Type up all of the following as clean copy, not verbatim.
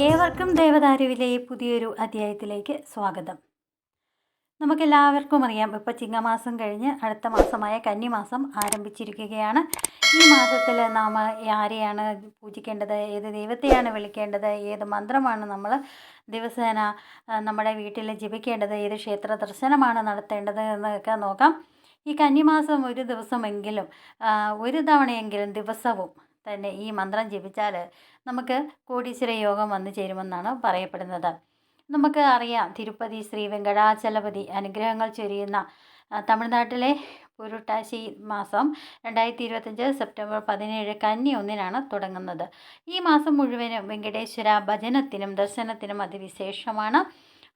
ഏവർക്കും ദേവദാരുവിലെ പുതിയൊരു അധ്യായത്തിലേക്ക് സ്വാഗതം. നമുക്കെല്ലാവർക്കും അറിയാം, ഇപ്പോൾ ചിങ്ങമാസം കഴിഞ്ഞ് അടുത്ത മാസമായ കന്നിമാസം ആരംഭിച്ചിരിക്കുകയാണ്. ഈ മാസത്തിൽ നാം ആരെയാണ് പൂജിക്കേണ്ടത്, ഏത് ദൈവത്തെയാണ് വിളിക്കേണ്ടത്, ഏത് മന്ത്രമാണ് നമ്മൾ ദിവസേന നമ്മുടെ വീട്ടിൽ ജപിക്കേണ്ടത്, ഏത് ക്ഷേത്ര ദർശനമാണ് നടത്തേണ്ടത് എന്നൊക്കെ നോക്കാം. ഈ കന്നിമാസം ഒരു ദിവസമെങ്കിലും ഒരു തവണയെങ്കിലും ദിവസവും തന്നെ ഈ മന്ത്രം ജപിച്ചാൽ നമുക്ക് കോടീശ്വര യോഗം വന്നു ചേരുമെന്നാണ് പറയപ്പെടുന്നത്. നമുക്ക് അറിയാം, തിരുപ്പതി ശ്രീ വെങ്കടാചലപതി അനുഗ്രഹങ്ങൾ ചൊരിയുന്ന തമിഴ്നാട്ടിലെ പുരുട്ടാശി മാസം 2025 സെപ്റ്റംബർ 17 കന്നി 1 തുടങ്ങുന്നത്. ഈ മാസം മുഴുവനും വെങ്കടേശ്വര ഭജനത്തിനും ദർശനത്തിനും അതിവിശേഷമാണ്.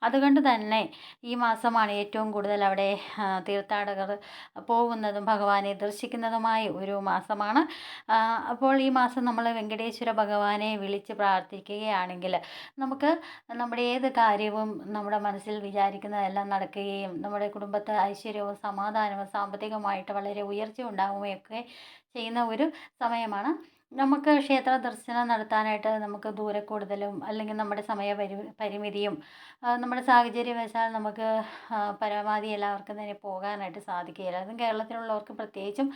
അതുകൊണ്ട് തന്നെ ഈ മാസമാണ് ഏറ്റവും കൂടുതൽ അവിടെ തീർത്ഥാടകർ പോകുന്നതും ഭഗവാനെ ദർശിക്കുന്നതുമായ ഒരു മാസമാണ്. അപ്പോൾ ഈ മാസം നമ്മൾ വെങ്കടേശ്വര ഭഗവാനെ വിളിച്ച് പ്രാർത്ഥിക്കുകയാണെങ്കിൽ നമുക്ക് നമ്മുടെ ഏത് കാര്യവും നമ്മുടെ മനസ്സിൽ വിചാരിക്കുന്നതെല്ലാം നടക്കുകയും നമ്മുടെ കുടുംബത്ത് ഐശ്വര്യവും സമാധാനവും സാമ്പത്തികമായിട്ട് വളരെ ഉയർച്ച ഉണ്ടാവുകയൊക്കെ ചെയ്യുന്ന ഒരു സമയമാണ്. നമുക്ക് ക്ഷേത്ര ദർശനം നടത്താനായിട്ട് നമുക്ക് ദൂരക്കൂടുതലും അല്ലെങ്കിൽ നമ്മുടെ പരിമിതിയും നമ്മുടെ സാഹചര്യവശാൽ നമുക്ക് പരമാവധി എല്ലാവർക്കും തന്നെ പോകാനായിട്ട് സാധിക്കുകയില്ല. അതും കേരളത്തിലുള്ളവർക്ക് പ്രത്യേകിച്ചും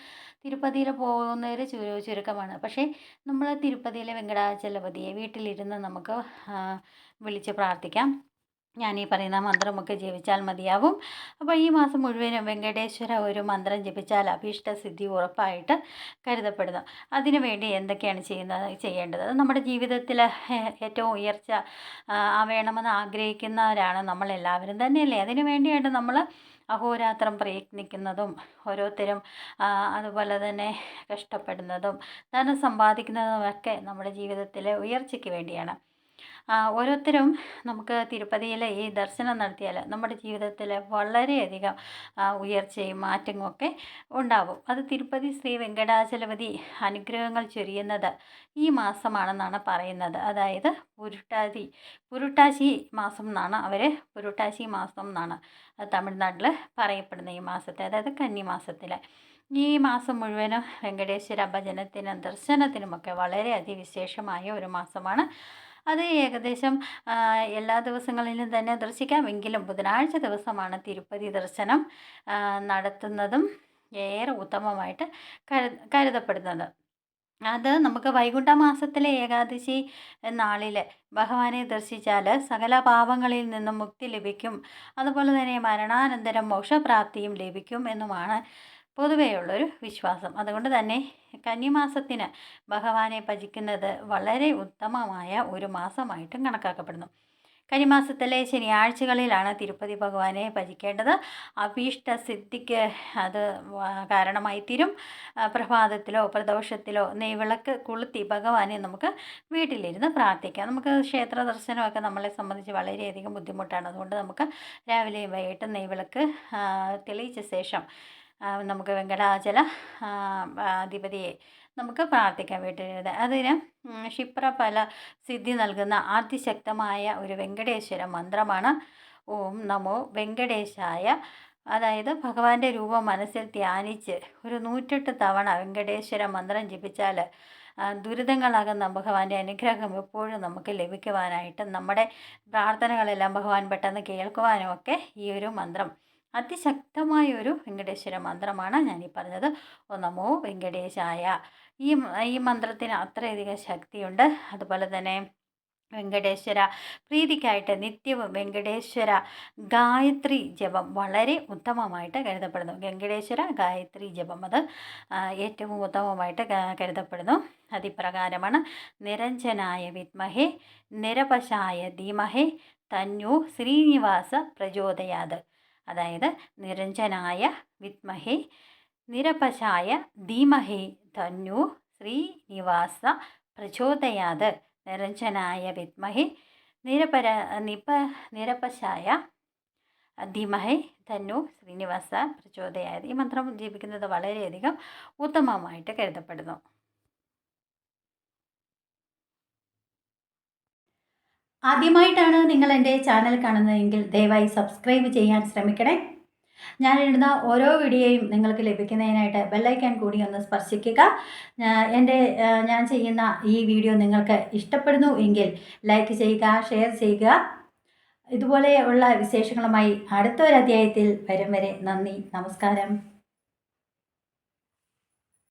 തിരുപ്പതിയിൽ പോകുന്നവർ ചുരുക്കമാണ്. പക്ഷേ നമ്മൾ തിരുപ്പതിയിലെ വെങ്കടാചലപതിയെ വീട്ടിലിരുന്ന് നമുക്ക് വിളിച്ച് പ്രാർത്ഥിക്കാം. ഞാൻ ഈ പറയുന്ന മന്ത്രമൊക്കെ ജപിച്ചാൽ മതിയാവും. അപ്പോൾ ഈ മാസം മുഴുവനും വെങ്കടേശ്വര ഒരു മന്ത്രം ജപിച്ചാൽ അഭീഷ്ടസിദ്ധി ഉറപ്പായിട്ട് കരുതപ്പെടുന്നു. അതിനുവേണ്ടി എന്തൊക്കെയാണ് ചെയ്യേണ്ടത്? നമ്മുടെ ജീവിതത്തിൽ ഏറ്റവും ഉയർച്ച വേണമെന്ന് ആഗ്രഹിക്കുന്നവരാണ് നമ്മളെല്ലാവരും തന്നെയല്ലേ. അതിനു വേണ്ടിയിട്ട് നമ്മൾ അഹോരാത്രം പ്രയത്നിക്കുന്നതും ഓരോരുത്തരും അതുപോലെ തന്നെ കഷ്ടപ്പെടുന്നതും ധനം സമ്പാദിക്കുന്നതുമൊക്കെ നമ്മുടെ ജീവിതത്തിലെ ഉയർച്ചയ്ക്ക് വേണ്ടിയാണ്. ഓരോരുത്തരും നമുക്ക് തിരുപ്പതിയിൽ ഈ ദർശനം നടത്തിയാൽ നമ്മുടെ ജീവിതത്തിൽ വളരെയധികം ഉയർച്ചയും മാറ്റങ്ങളൊക്കെ ഉണ്ടാവും. അത് തിരുപ്പതി ശ്രീ വെങ്കടാചലപതി അനുഗ്രഹങ്ങൾ ചൊരിയുന്നത് ഈ മാസമാണെന്നാണ് പറയുന്നത്. അതായത് പുരുട്ടാശി മാസം എന്നാണ് പുരുട്ടാശി മാസം എന്നാണ് തമിഴ്നാട്ടിൽ പറയപ്പെടുന്ന ഈ മാസത്തെ, അതായത് കന്നിമാസത്തിൽ. ഈ മാസം മുഴുവനും വെങ്കടേശ്വര ഭജനത്തിനും ദർശനത്തിനുമൊക്കെ വളരെ അതിവിശേഷമായ ഒരു മാസമാണ്. അത് ഏകദേശം എല്ലാ ദിവസങ്ങളിലും തന്നെ ദർശിക്കാമെങ്കിലും ബുധനാഴ്ച ദിവസമാണ് തിരുപ്പതി ദർശനം നടത്തുന്നതും ഏറെ ഉത്തമമായിട്ട് കരുതപ്പെടുന്നത്. അത് നമുക്ക് വൈകുണ്ഠ മാസത്തിലെ ഏകാദശി നാളിൽ ഭഗവാനെ ദർശിച്ചാൽ സകല പാപങ്ങളിൽ നിന്നും മുക്തി ലഭിക്കും, അതുപോലെ തന്നെ മരണാനന്തരം മോക്ഷപ്രാപ്തിയും ലഭിക്കും എന്നുമാണ് പൊതുവെയുള്ളൊരു വിശ്വാസം. അതുകൊണ്ട് തന്നെ കന്നിമാസത്തിന് ഭഗവാനെ ഭജിക്കുന്നത് വളരെ ഉത്തമമായ ഒരു മാസമായിട്ടും കണക്കാക്കപ്പെടുന്നു. കന്നിമാസത്തിലെ ശനിയാഴ്ചകളിലാണ് തിരുപ്പതി ഭഗവാനെ ഭജിക്കേണ്ടത്. അഭീഷ്ടസിദ്ധിക്ക് അത് കാരണമായി തീരും. പ്രഭാതത്തിലോ പ്രദോഷത്തിലോ നെയ്വിളക്ക് കൊളുത്തി ഭഗവാനെ നമുക്ക് വീട്ടിലിരുന്ന് പ്രാർത്ഥിക്കാം. നമുക്ക് ക്ഷേത്ര ദർശനമൊക്കെ നമ്മളെ സംബന്ധിച്ച് വളരെയധികം ബുദ്ധിമുട്ടാണ്. അതുകൊണ്ട് നമുക്ക് രാവിലെയും വൈകിട്ടും നെയ്വിളക്ക് തെളിയിച്ച ശേഷം നമുക്ക് വെങ്കടാചല അധിപതിയെ നമുക്ക് പ്രാർത്ഥിക്കാൻ വീട്ടിലിരുന്ന്. അതിന് ക്ഷിപ്രഫല സിദ്ധി നൽകുന്ന അതിശക്തമായ ഒരു വെങ്കടേശ്വര മന്ത്രമാണ് ഓം നമോ വെങ്കടേശായ. അതായത് ഭഗവാന്റെ രൂപം മനസ്സിൽ ധ്യാനിച്ച് ഒരു 108 തവണ വെങ്കടേശ്വര മന്ത്രം ജപിച്ചാൽ ദുരിതങ്ങളാകുന്ന ഭഗവാന്റെ അനുഗ്രഹം എപ്പോഴും നമുക്ക് ലഭിക്കുവാനായിട്ട്, നമ്മുടെ പ്രാർത്ഥനകളെല്ലാം ഭഗവാൻ പെട്ടെന്ന് കേൾക്കുവാനും ഒക്കെ ഈ ഒരു മന്ത്രം അതിശക്തമായൊരു വെങ്കടേശ്വര മന്ത്രമാണ് ഞാനീ പറഞ്ഞത്. ഓ നമോ വെങ്കടേശായ. ഈ മന്ത്രത്തിന് അത്രയധികം ശക്തിയുണ്ട്. അതുപോലെ തന്നെ വെങ്കടേശ്വര പ്രീതിക്കായിട്ട് നിത്യവും വെങ്കടേശ്വര ഗായത്രി ജപം വളരെ ഉത്തമമായിട്ട് കരുതപ്പെടുന്നു. വെങ്കടേശ്വര ഗായത്രി ജപം അത് ഏറ്റവും ഉത്തമമായിട്ട് കരുതപ്പെടുന്നു. അതിപ്രകാരമാണ്: നിരഞ്ജനായ വിദ്മഹേ നിരപശായ ധീമഹേ തന്നു ശ്രീനിവാസ പ്രചോദയാത്. അതായത് നിരഞ്ജനായ വിദ്മഹേ നിരപശായ ധീമഹേ തന്നു ശ്രീനിവാസ പ്രചോദയാത്. നിരഞ്ജനായ വിദ്മഹേ നിരപശായ ധീമഹേ തന്നു ശ്രീനിവാസ പ്രചോദയാത്. ഈ മന്ത്രം ജപിക്കുന്നത് വളരെയധികം ഉത്തമമായിട്ട് കരുതപ്പെടുന്നു. ആദ്യമായിട്ടാണ് നിങ്ങൾ എൻ്റെ ചാനൽ കാണുന്നതെങ്കിൽ ദയവായി സബ്സ്ക്രൈബ് ചെയ്യാൻ ശ്രമിക്കണേ. ഞാനിടുന്ന ഓരോ വീഡിയോയും നിങ്ങൾക്ക് ലഭിക്കുന്നതിനായിട്ട് ബെല്ലൈക്കൺ കൂടി ഒന്ന് സ്പർശിക്കുക. ഞാൻ ചെയ്യുന്ന ഈ വീഡിയോ നിങ്ങൾക്ക് ഇഷ്ടപ്പെടുന്നു എങ്കിൽ ലൈക്ക് ചെയ്യുക, ഷെയർ ചെയ്യുക. ഇതുപോലെയുള്ള വിശേഷങ്ങളുമായി അടുത്ത ഒരു അധ്യായത്തിൽ വരും വരെ നന്ദി, നമസ്കാരം.